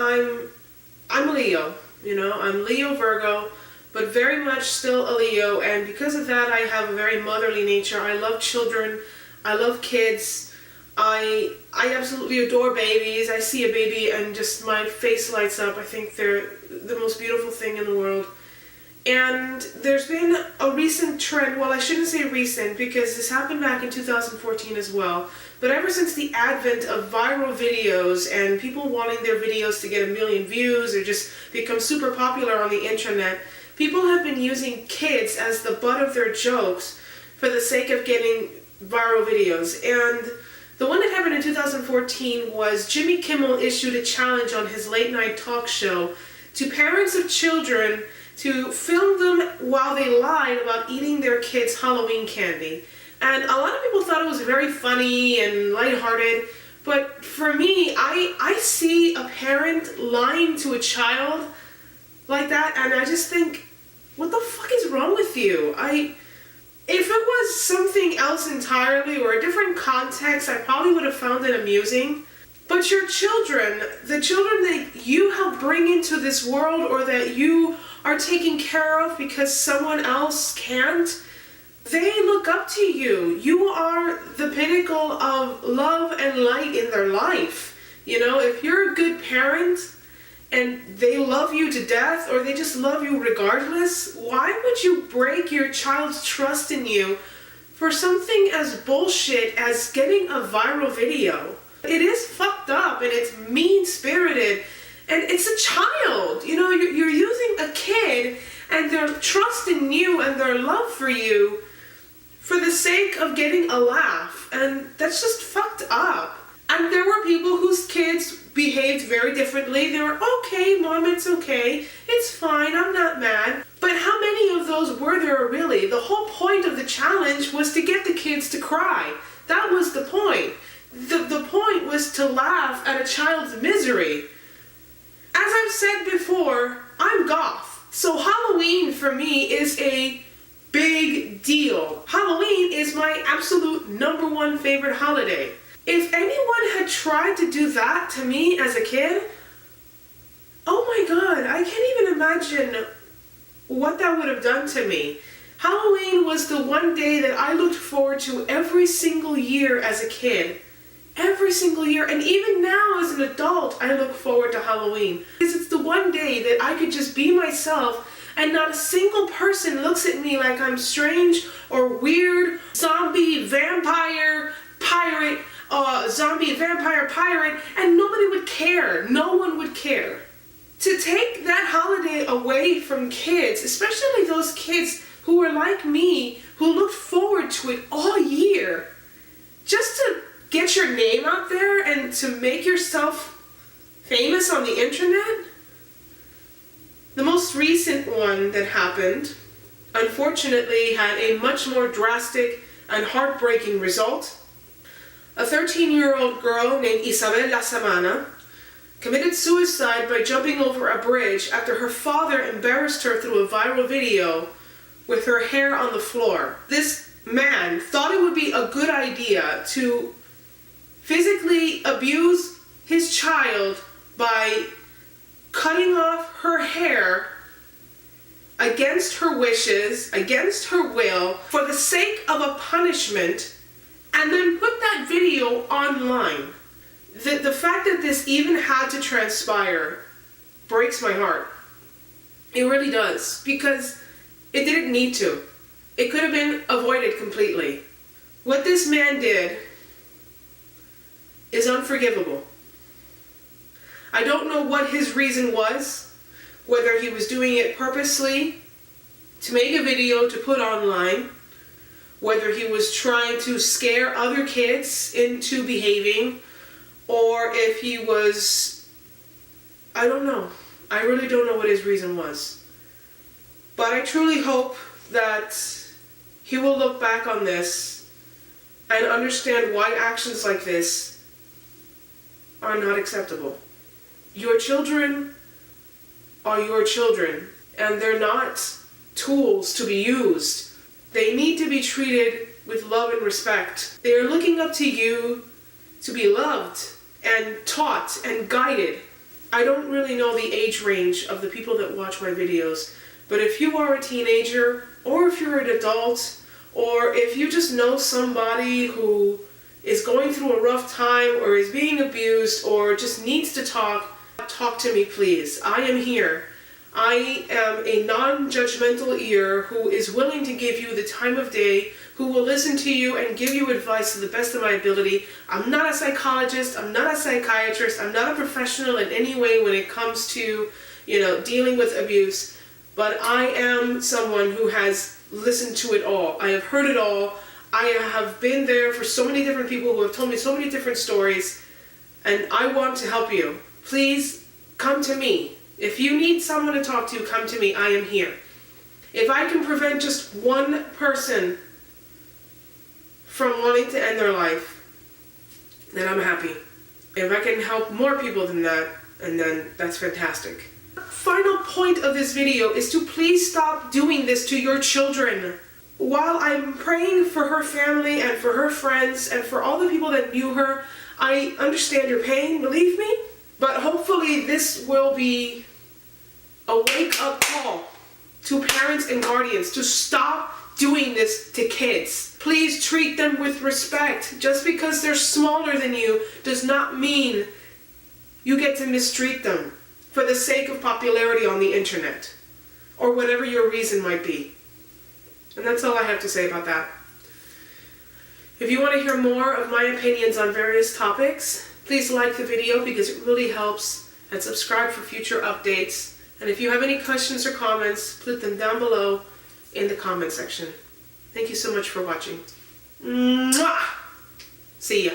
I'm a Leo, I'm Leo Virgo, but very much still a Leo, and because of that I have a very motherly nature. I love children, I love kids, I absolutely adore babies. I see a baby and just my face lights up. I think they're the most beautiful thing in the world. And there's been a recent trend, well I shouldn't say recent because this happened back in 2014 as well, but ever since the advent of viral videos and people wanting their videos to get 1 million views or just become super popular on the internet, people have been using kids as the butt of their jokes for the sake of getting viral videos. And the one that happened in 2014 was Jimmy Kimmel issued a challenge on his late night talk show to parents of children to film them while they lied about eating their kids' Halloween candy. And a lot of people thought it was very funny and lighthearted, but for me, I see a parent lying to a child like that, and I just think, what the fuck is wrong with you? If it was something else entirely or a different context, I probably would have found it amusing. But your children, the children that you help bring into this world or that you are taking care of because someone else can't, they look up to you. You are the pinnacle of love and light in their life. If you're a good parent and they love you to death or they just love you regardless, why would you break your child's trust in you for something as bullshit as getting a viral video? It is fucked up and it's mean-spirited. And it's a child, you're using a kid and their trust in you and their love for you for the sake of getting a laugh. And that's just fucked up. And there were people whose kids behaved very differently. They were, okay, Mom, it's okay. It's fine, I'm not mad. But how many of those were there really? The whole point of the challenge was to get the kids to cry. That was the point. The point was to laugh at a child's misery. As I've said before, I'm goth, so Halloween for me is a big deal. Halloween is my absolute #1 favorite holiday. If anyone had tried to do that to me as a kid, oh my god, I can't even imagine what that would have done to me. Halloween was the one day that I looked forward to every single year as a kid. Every single year, and even now as an adult, I look forward to Halloween. Because it's the one day that I could just be myself and not a single person looks at me like I'm strange or weird, zombie, vampire, pirate, and nobody would care. No one would care. To take that holiday away from kids, especially those kids who were like me, who looked forward to it all year, just to get your name out there and to make yourself famous on the internet. The most recent one that happened, unfortunately, had a much more drastic and heartbreaking result. A 13-year-old girl named Isabel La Samana committed suicide by jumping over a bridge after her father embarrassed her through a viral video with her hair on the floor. This man thought it would be a good idea to physically abuse his child by cutting off her hair against her wishes, against her will, for the sake of a punishment, and then put that video online. The fact that this even had to transpire breaks my heart. It really does, because it didn't need to. It could have been avoided completely. What this man did is unforgivable. I don't know what his reason was, whether he was doing it purposely to make a video to put online, whether he was trying to scare other kids into behaving, or if he was, I don't know. I really don't know what his reason was. But I truly hope that he will look back on this and understand why actions like this are not acceptable. Your children are your children, and they're not tools to be used. They need to be treated with love and respect. They are looking up to you to be loved and taught and guided. I don't really know the age range of the people that watch my videos, but if you are a teenager, or if you're an adult, or if you just know somebody who is going through a rough time, or is being abused, or just needs to talk to me, please. I am here. I am a non-judgmental ear who is willing to give you the time of day, who will listen to you and give you advice to the best of my ability. I'm not a psychologist, I'm not a psychiatrist, I'm not a professional in any way when it comes to, dealing with abuse, but I am someone who has listened to it all. I have heard it all. I have been there for so many different people who have told me so many different stories, and I want to help you. Please come to me. If you need someone to talk to, come to me. I am here. If I can prevent just one person from wanting to end their life, then I'm happy. If I can help more people than that, and then that's fantastic. Final point of this video is to please stop doing this to your children. While I'm praying for her family and for her friends and for all the people that knew her, I understand your pain, believe me, but hopefully this will be a wake-up call to parents and guardians to stop doing this to kids. Please treat them with respect. Just because they're smaller than you does not mean you get to mistreat them for the sake of popularity on the internet, or whatever your reason might be. And that's all I have to say about that. If you want to hear more of my opinions on various topics, please like the video because it really helps, and subscribe for future updates. And if you have any questions or comments, put them down below in the comment section. Thank you so much for watching. Mwah! See ya.